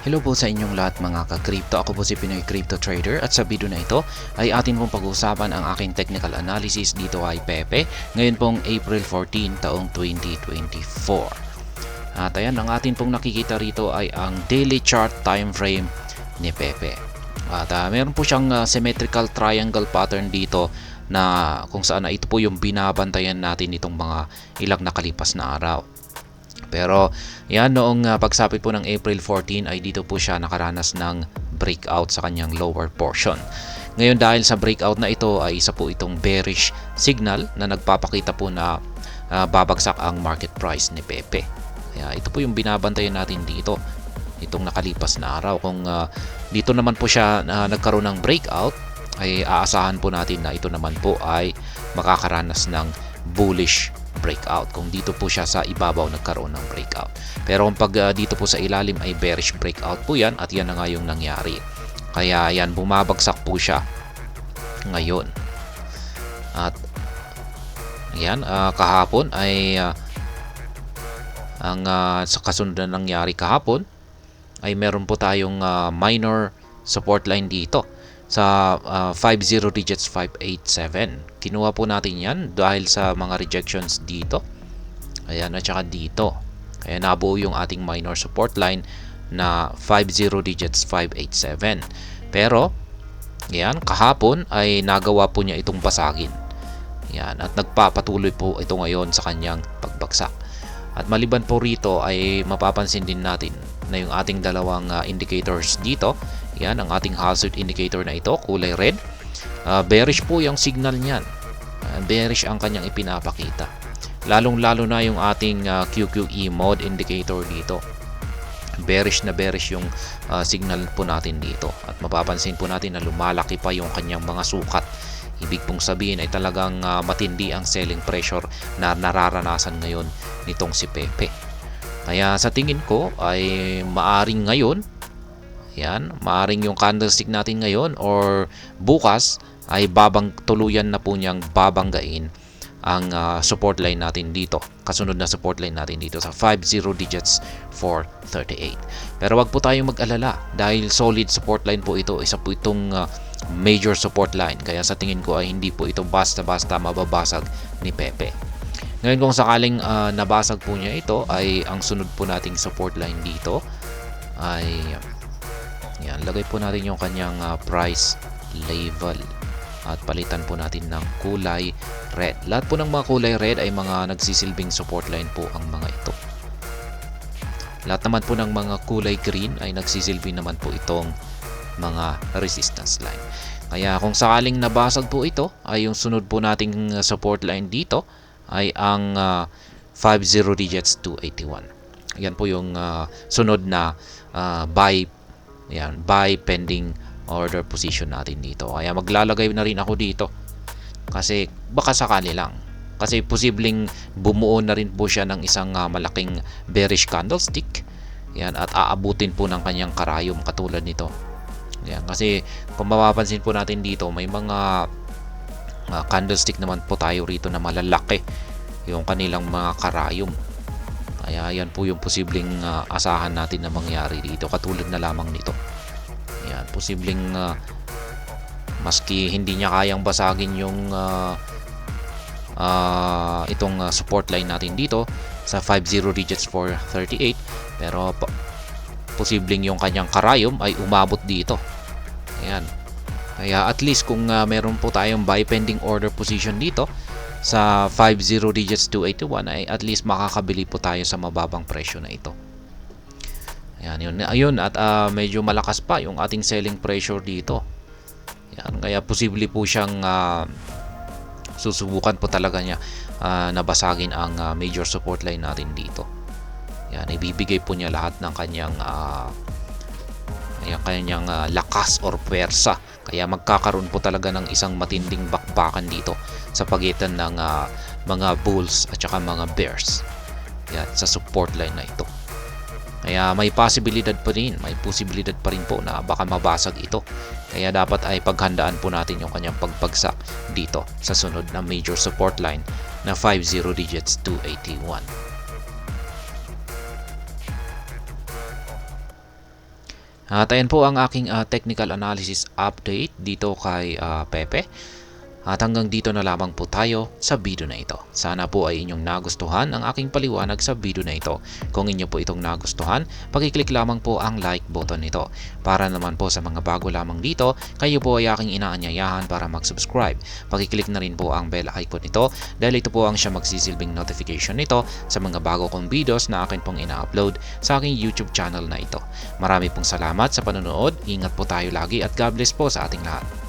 Hello po sa inyong lahat mga ka-crypto. Ako po si Pinoy Crypto Trader at sa video na ito ay atin pong pag-uusapan ang aking technical analysis dito kay Pepe ngayon pong April 14 taong 2024. At ayan, ang atin pong nakikita rito ay ang daily chart time frame ni Pepe. At meron po siyang symmetrical triangle pattern dito na kung saan ito po yung binabantayan natin itong mga ilang nakalipas na araw. Pero yan, noong pagsapit po ng April 14 ay dito po siya nakaranas ng breakout sa kanyang lower portion. Ngayon dahil sa breakout na ito ay isa po itong bearish signal na nagpapakita po na babagsak ang market price ni Pepe. Kaya ito po yung binabantayan natin dito itong nakalipas na araw. Kung dito naman po siya nagkaroon ng breakout ay aasahan po natin na ito naman po ay makakaranas ng bullish breakout kung dito po siya sa ibabaw nagkaroon ng breakout. Pero kung pag dito po sa ilalim ay bearish breakout po yan at yan na nga yung nangyari. Kaya yan, bumabagsak po siya ngayon. At yan, kahapon ay ang sa kasunod na nangyari kahapon ay meron po tayong minor support line dito sa 50 digits 587. Kinuha po natin yan dahil sa mga rejections dito. Ayan, at saka dito. Kaya nabuo yung ating minor support line na 50 digits 587. Pero, yan, kahapon ay nagawa po niya itong basagin. Yan, at nagpapatuloy po ito ngayon sa kanyang pagbagsak. At maliban po rito ay mapapansin din natin na yung ating dalawang indicators dito. Yan, ang ating hazard indicator na ito, kulay red. Bearish po yung signal niyan. Bearish ang kanyang ipinapakita. Lalong-lalo na yung ating QQE mode indicator dito. Bearish na bearish yung signal po natin dito. At mapapansin po natin na lumalaki pa yung kanyang mga sukat. Ibig pong sabihin ay talagang matindi ang selling pressure na nararanasan ngayon nitong si Pepe. Kaya sa tingin ko ay maaring ngayon, yan, maaring yung candlestick natin ngayon or bukas ay tuluyan na po niyang babanggain ang support line natin dito. Kasunod na support line natin dito sa 50 digits 438. Pero wag po tayong mag-alala dahil solid support line po ito. Isa po itong major support line. Kaya sa tingin ko ay hindi po ito basta-basta mababasag ni Pepe. Ngayon kung sakaling nabasag po niya ito ay ang sunod po nating support line dito ay yan, lagay po natin yung kanyang price level at palitan po natin ng kulay red. Lahat po ng mga kulay red ay mga nagsisilbing support line po ang mga ito. Lahat naman po ng mga kulay green ay nagsisilbi naman po itong mga resistance line. Kaya kung sakaling nabasag po ito ay yung sunod po nating support line dito ay ang 50 digits 281. Yan po yung sunod na buy pending order position natin dito. Kaya maglalagay na rin ako dito kasi baka sakali lang. Kasi posibleng bumuo na rin po siya ng isang malaking bearish candlestick. Yan, at aabutin po ng kanyang karayom katulad nito. Yan, kasi kung mapapansin po natin dito may mga candlestick naman po tayo rito na malalaki yung kanilang mga karayom. Kaya yan po yung posibleng asahan natin na mangyari dito katulad na lamang nito. Yan, posibleng maski hindi niya kayang basagin yung itong support line natin dito sa 50 digits 438 pero posibleng yung kanyang karayom ay umabot dito. Ayan. Kaya at least kung meron po tayong buy pending order position dito sa 50 digits 281 ay at least makakabili po tayo sa mababang presyo na ito. Ayan, yun. Ayun, at medyo malakas pa yung ating selling pressure dito. Ayan, kaya posible po siyang susubukan po talaga niya nabasagin ang major support line natin dito. Ayan, ibibigay po niya lahat ng kanyang lakas or puwersa. Kaya magkakaroon po talaga ng isang matinding bakbakan dito sa pagitan ng mga bulls at saka mga bears. Yan, sa support line na ito. Kaya may posibilidad pa rin po na baka mabasag ito. Kaya dapat ay paghandaan po natin yung kanyang pagbagsak dito sa sunod na major support line na 50 digits 281. At ayan po ang aking technical analysis update dito kay Pepe. At hanggang dito na lamang po tayo sa video na ito. Sana po ay inyong nagustuhan ang aking paliwanag sa video na ito. Kung inyo po itong nagustuhan, pakiclick lamang po ang like button nito. Para naman po sa mga bago lamang dito, kayo po ay aking inaanyayahan para mag-subscribe. Pakiclick na rin po ang bell icon nito dahil ito po ang siya magsisilbing notification nito sa mga bago kong videos na akin pong ina-upload sa aking YouTube channel na ito. Marami pong salamat sa panonood, ingat po tayo lagi at God bless po sa ating lahat.